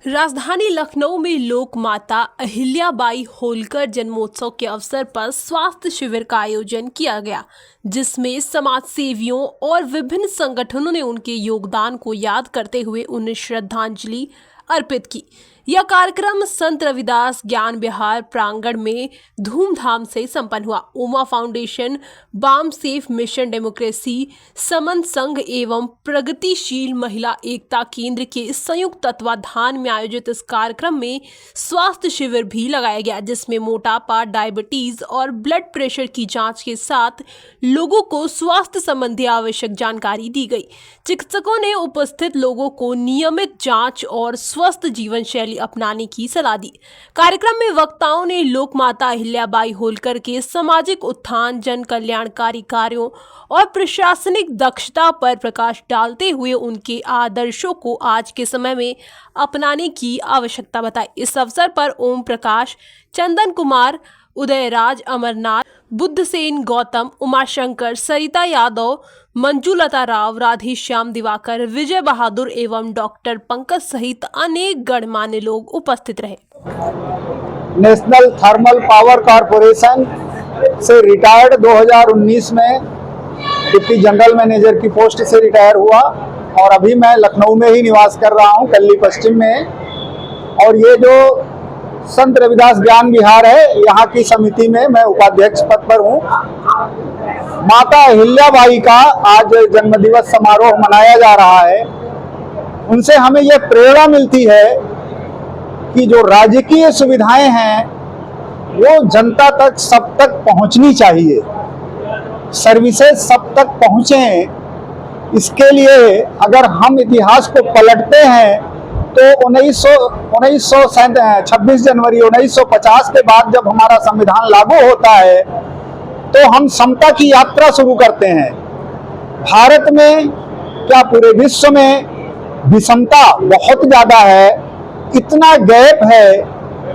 राजधानी लखनऊ में लोक माता अहिल्याबाई होलकर जन्मोत्सव के अवसर पर स्वास्थ्य शिविर का आयोजन किया गया, जिसमें समाज सेवियों और विभिन्न संगठनों ने उनके योगदान को याद करते हुए उन्हें श्रद्धांजलि अर्पित की। यह कार्यक्रम संत रविदास ज्ञान विहार प्रांगण में धूमधाम से संपन्न हुआ। Uma foundation, BAMCEF mission democracy, समन संघ एवं प्रगतिशील महिला एकता केंद्र के संयुक्त तत्वाधान में आयोजित इस कार्यक्रम में स्वास्थ्य शिविर भी लगाया गया, जिसमें मोटापा, डायबिटीज और ब्लड प्रेशर की जांच के साथ लोगों को स्वास्थ्य संबंधी आवश्यक जानकारी दी गई। चिकित्सकों ने उपस्थित लोगों को नियमित जांच और स्वस्थ जीवन शैली अपनाने की सलाह दी। कार्यक्रम में वक्ताओं ने लोक माता अहिल्याबाई होलकर के सामाजिक उत्थान, जन कल्याणकारी कार्यों और प्रशासनिक दक्षता पर प्रकाश डालते हुए उनके आदर्शों को आज के समय में अपनाने की आवश्यकता बताई। इस अवसर पर ओम प्रकाश, चंदन कुमार, उदयराज, अमरनाथ, बुद्धसेन गौतम, उमाशंकर, सरिता यादव, मंजुलता राव, राधेश्याम दिवाकर, विजय बहादुर एवं डॉक्टर पंकज सहित अनेक गणमान्य लोग उपस्थित रहे। नेशनल थर्मल पावर कॉरपोरेशन से रिटायर्ड 2019 में डिप्टी जनरल मैनेजर की पोस्ट से रिटायर हुआ और अभी मैं लखनऊ में ही निवास कर रहा हूं, कल्ली पश्चिम में। और ये जो संत रविदास ज्ञान विहार है, यहाँ की समिति में मैं उपाध्यक्ष पद पर हूँ। माता अहिल्याबाई का आज जन्मदिवस समारोह मनाया जा रहा है। उनसे हमें यह प्रेरणा मिलती है कि जो राजकीय सुविधाएं हैं वो जनता तक, सब तक पहुंचनी चाहिए, सर्विसेज सब तक पहुंचे। इसके लिए अगर हम इतिहास को पलटते हैं तो 26 जनवरी 1950 के बाद जब हमारा संविधान लागू होता है तो हम समता की यात्रा शुरू करते हैं। भारत में क्या पूरे विश्व में विषमता बहुत ज्यादा है, इतना गैप है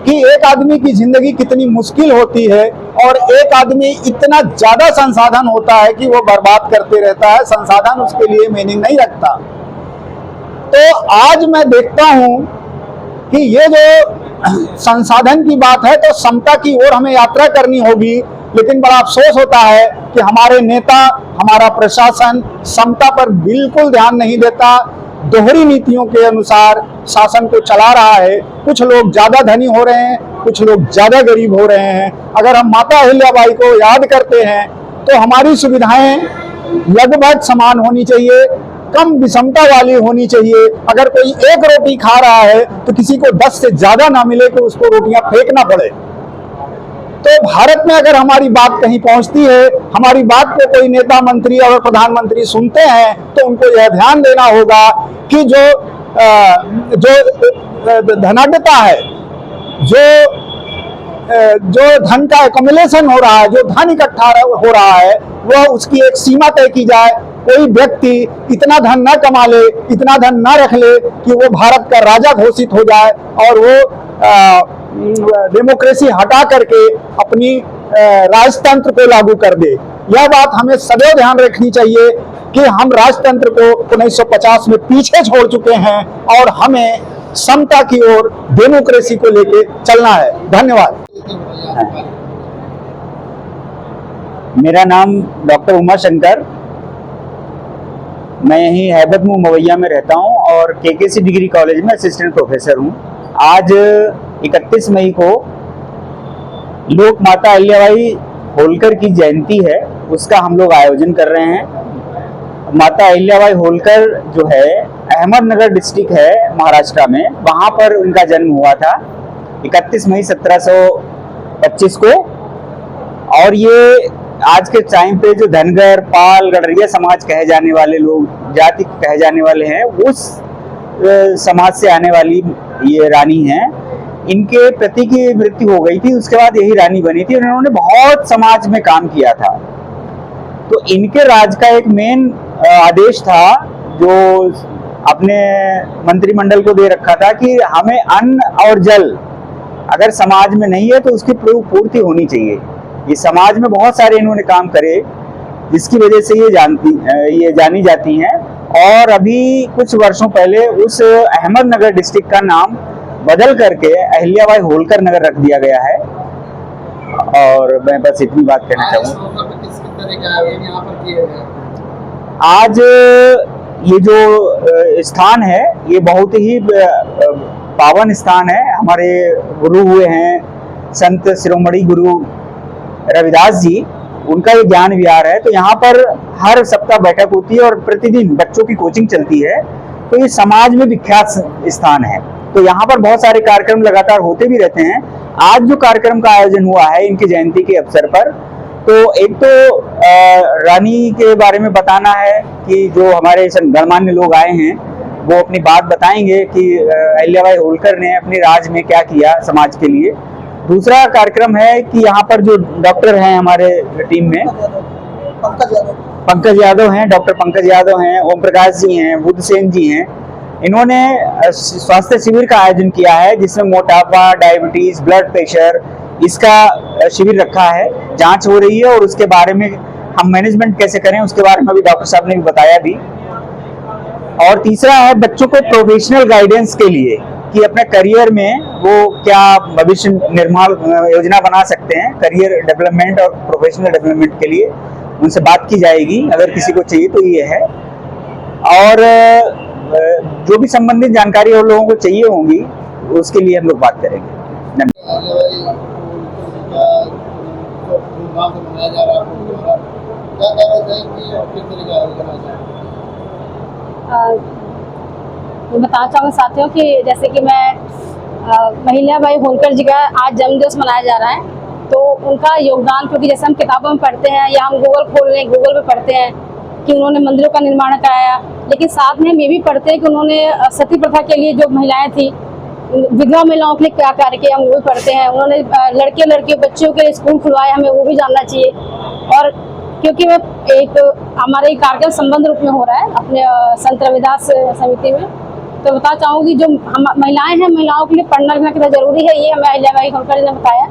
कि एक आदमी की जिंदगी कितनी मुश्किल होती है और एक आदमी इतना ज्यादा संसाधन होता है कि वो बर्बाद करते रहता है, संसाधन उसके लिए मीनिंग नहीं रखता। तो आज मैं देखता हूं कि ये जो संसाधन की बात है तो समता की ओर हमें यात्रा करनी होगी, लेकिन बड़ा अफसोस होता है कि हमारे नेता, हमारा प्रशासन समता पर बिल्कुल ध्यान नहीं देता, दोहरी नीतियों के अनुसार शासन को चला रहा है। कुछ लोग ज्यादा धनी हो रहे हैं, कुछ लोग ज्यादा गरीब हो रहे हैं। अगर हम माता अहिल्याबाई को याद करते हैं तो हमारी सुविधाएं लगभग समान होनी चाहिए, कम विषमता वाली होनी चाहिए। अगर कोई एक रोटी खा रहा है तो किसी को 10 से ज्यादा ना मिले कि उसको रोटियां फेंकना पड़े। तो भारत में अगर हमारी बात कहीं पहुंचती है, हमारी बात को कोई नेता, मंत्री और प्रधानमंत्री सुनते हैं तो उनको यह ध्यान देना होगा कि जो धनाढ्यता है, जो धन का एक्युमुलेशन हो रहा है, जो धन इकट्ठा हो रहा है, वह उसकी एक सीमा तय की जाए। कोई व्यक्ति इतना धन ना कमा ले, इतना धन ना रख ले कि वो भारत का राजा घोषित हो जाए और वो डेमोक्रेसी हटा करके अपनी राजतंत्र को लागू कर दे। यह बात हमें सदैव ध्यान रखनी चाहिए कि हम राजतंत्र को 1950 में पीछे छोड़ चुके हैं और हमें समता की ओर, डेमोक्रेसी को लेके चलना है। धन्यवाद। मेरा नाम डॉक्टर उमाशंकर, मैं यहीं हैबतमू मवैया में रहता हूं और केकेसी डिग्री कॉलेज में असिस्टेंट प्रोफेसर हूं। आज 31 मई को लोक माता अहिल्याबाई होलकर की जयंती है, उसका हम लोग आयोजन कर रहे हैं। माता अहिल्याबाई होलकर जो है अहमदनगर डिस्ट्रिक्ट है महाराष्ट्र में, वहां पर उनका जन्म हुआ था 31 मई 1725 को। और ये आज के टाइम पे जो धनगर, पाल, गडरिया समाज कहे जाने वाले लोग, जाति कहे जाने वाले हैं, उस समाज से आने वाली ये रानी हैं। इनके पति की मृत्यु हो गई थी, उसके बाद यही रानी बनी थी। उन्होंने बहुत समाज में काम किया था। तो इनके राज का एक मेन आदेश था जो अपने मंत्रिमंडल को दे रखा था कि हमें अन्न और जल अगर समाज में नहीं है तो उसकी पूर्ति होनी चाहिए। ये समाज में बहुत सारे इन्होंने काम करे जिसकी वजह से ये जानी जाती हैं। और अभी कुछ वर्षों पहले उस अहमदनगर डिस्ट्रिक्ट का नाम बदल करके अहिल्याबाई होलकर नगर रख दिया गया है। और मैं बस इतनी बात कहना चाहूँगा। आज ये जो स्थान है ये बहुत ही पावन स्थान है। हमारे गुरु हुए हैं संत शिरोमणि गुरु रविदास जी, उनका ये ज्ञान विहार है। तो यहाँ पर हर सप्ताह बैठक होती है और प्रतिदिन बच्चों की कोचिंग चलती है। तो ये समाज में विख्यात स्थान है। तो यहाँ पर बहुत सारे कार्यक्रम लगातार होते भी रहते हैं। आज जो कार्यक्रम का आयोजन हुआ है इनकी जयंती के अवसर पर, तो एक तो रानी के बारे में बताना है कि जो हमारे गणमान्य लोग आए हैं वो अपनी बात बताएंगे कि अहिल्याबाई होलकर ने अपने राज में क्या किया समाज के लिए। दूसरा कार्यक्रम है कि यहाँ पर जो डॉक्टर हैं हमारे टीम में, पंकज यादव हैं, डॉक्टर पंकज यादव हैं, ओम प्रकाश जी हैं, बुद्ध सेन जी हैं। इन्होंने स्वास्थ्य शिविर का आयोजन किया है जिसमें मोटापा, डायबिटीज, ब्लड प्रेशर, इसका शिविर रखा है। जांच हो रही है और उसके बारे में हम मैनेजमेंट कैसे करें उसके बारे में भी डॉक्टर साहब ने भी बताया भी। और तीसरा है बच्चों को प्रोफेशनल गाइडेंस के लिए कि अपने करियर में वो क्या भविष्य निर्माण योजना बना सकते हैं, करियर डेवलपमेंट और प्रोफेशनल डेवलपमेंट के लिए उनसे बात की जाएगी अगर किसी को चाहिए तो ये है। और जो भी संबंधित जानकारी और लोगों को चाहिए होंगी उसके लिए हम लोग बात करेंगे। मैं बताना चाहूँगी साथियों कि जैसे कि मैं अहिल्याबाई होलकर जी का आज जन्मदिवस मनाया जा रहा है, तो उनका योगदान, क्योंकि जैसे हम किताबों में पढ़ते हैं या हम गूगल खोल रहे हैं, गूगल पे पढ़ते हैं कि उन्होंने मंदिरों का निर्माण कराया, लेकिन साथ में हम ये भी पढ़ते हैं कि उन्होंने सती प्रथा के लिए जो महिलाएं थी, विधवा महिलाओं के लिए क्या कार्य किया, हम वो भी पढ़ते हैं। उन्होंने लड़के लड़के बच्चों के लिए स्कूल खुलवाए, हमें वो भी जानना चाहिए। और क्योंकि मैं हमारे कार्यक्रम संबंध रूप में हो रहा है अपने संत रविदास समिति में, तो बताना चाहूँगी जो हम महिलाएं हैं, महिलाओं के लिए पढ़ना लिखना कितना जरूरी है ये हमें अहिल्याबाई होलकर जी ने बताया।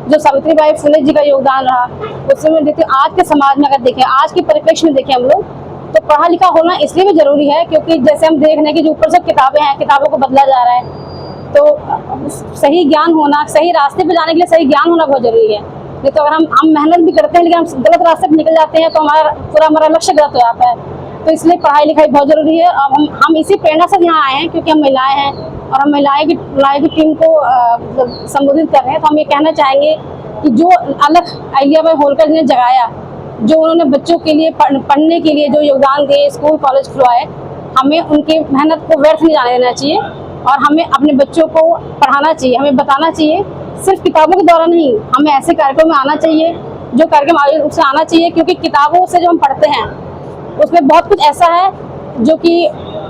जो सावित्रीबाई फुले जी का योगदान रहा उससे मैं देखती हूँ आज के समाज में अगर देखें, आज के परिप्रेक्ष्य में देखें हम लोग, तो पढ़ा लिखा होना इसलिए भी जरूरी है क्योंकि जैसे हम देख रहे हैं कि जो ऊपर सब किताबें हैं, किताबों को बदला जा रहा है, तो सही ज्ञान होना, सही रास्ते पे जाने के लिए सही ज्ञान होना बहुत जरूरी है। नहीं तो अगर हम मेहनत भी करते हैं लेकिन हम गलत रास्ते पे निकल जाते हैं तो हमारा लक्ष्य गलत हो जाता है। तो इसलिए पढ़ाई लिखाई बहुत जरूरी है। अब हम इसी प्रेरणा से यहाँ आए हैं क्योंकि हम महिलाएं हैं और हम महिलाएं की टीम को संबोधित कर रहे हैं। तो हम ये कहना चाहेंगे कि जो अलग अहिल्याबाई होलकर जी ने जगाया, जो उन्होंने बच्चों के लिए पढ़ने के लिए जो योगदान दिए, स्कूल कॉलेज खुलवाए, हमें उनकी मेहनत को व्यर्थ नहीं जाने देना चाहिए और हमें अपने बच्चों को पढ़ाना चाहिए, हमें बताना चाहिए। सिर्फ किताबों के द्वारा नहीं, हमें ऐसे कार्यक्रम में आना चाहिए, जो कार्यक्रम आयोजन उससे आना चाहिए, क्योंकि किताबों से जो हम पढ़ते हैं उसमें बहुत कुछ ऐसा है जो कि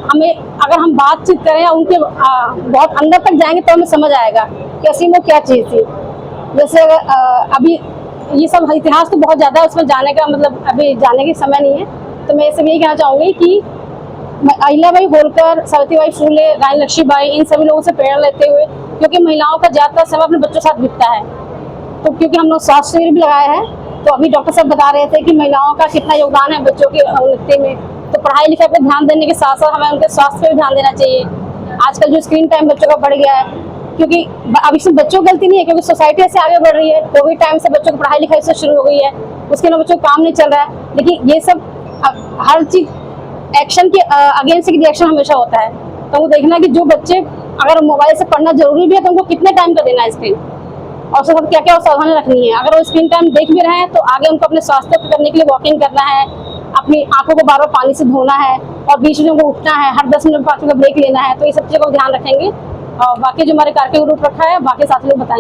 हमें अगर हम बातचीत करें या उनके बहुत अंदर तक जाएंगे तो हमें समझ आएगा कि असली वो क्या चीज़ थी। जैसे अभी ये सब इतिहास तो बहुत ज़्यादा है, उसमें जाने का मतलब अभी जाने के समय नहीं है। तो मैं इससे यही कहना चाहूँगी कि अहिल्याबाई होलकर, सावित्रीबाई फुले, रानी लक्ष्मीबाई, इन सभी लोगों से प्रेरणा लेते हुए, क्योंकि महिलाओं का ज़्यादातर समय अपने बच्चों के साथ बीतता है, तो क्योंकि हम लोग स्वास्थ्य शिविर भी लगाए हैं, तो अभी डॉक्टर साहब बता रहे थे कि महिलाओं का कितना योगदान है बच्चों की उन्नति में। तो पढ़ाई लिखाई पर ध्यान देने के साथ साथ हमें उनके स्वास्थ्य पर भी ध्यान देना चाहिए। आजकल जो स्क्रीन टाइम बच्चों का बढ़ गया है, क्योंकि अब इसमें बच्चों की गलती नहीं है, क्योंकि सोसाइटी ऐसे आगे बढ़ रही है। कोविड टाइम से बच्चों की पढ़ाई लिखाई से शुरू हो गई है, उसके लिए बच्चों का काम नहीं चल रहा है। लेकिन ये सब हर चीज एक्शन के अगेंस्ट रिएक्शन हमेशा होता है। तो वो देखना कि जो बच्चे अगर मोबाइल से पढ़ना जरूरी भी है तो उनको कितने टाइम का देना है स्क्रीन, और उसके साथ क्या क्या सावधानी रखनी है। अगर वो स्क्रीन टाइम देख भी रहे हैं तो आगे उनको अपने स्वास्थ्य को करने के लिए वॉकिंग करना है, अपनी आंखों को बार बार पानी से धोना है और बीच में उनको उठना है, हर 10 मिनट 5 मिनट ब्रेक लेना है। तो ये सब चीज़ों को ध्यान रखेंगे। और बाकी जो हमारे कार्यक्रम रूप रखा है बाकी साथी लोग बताएंगे।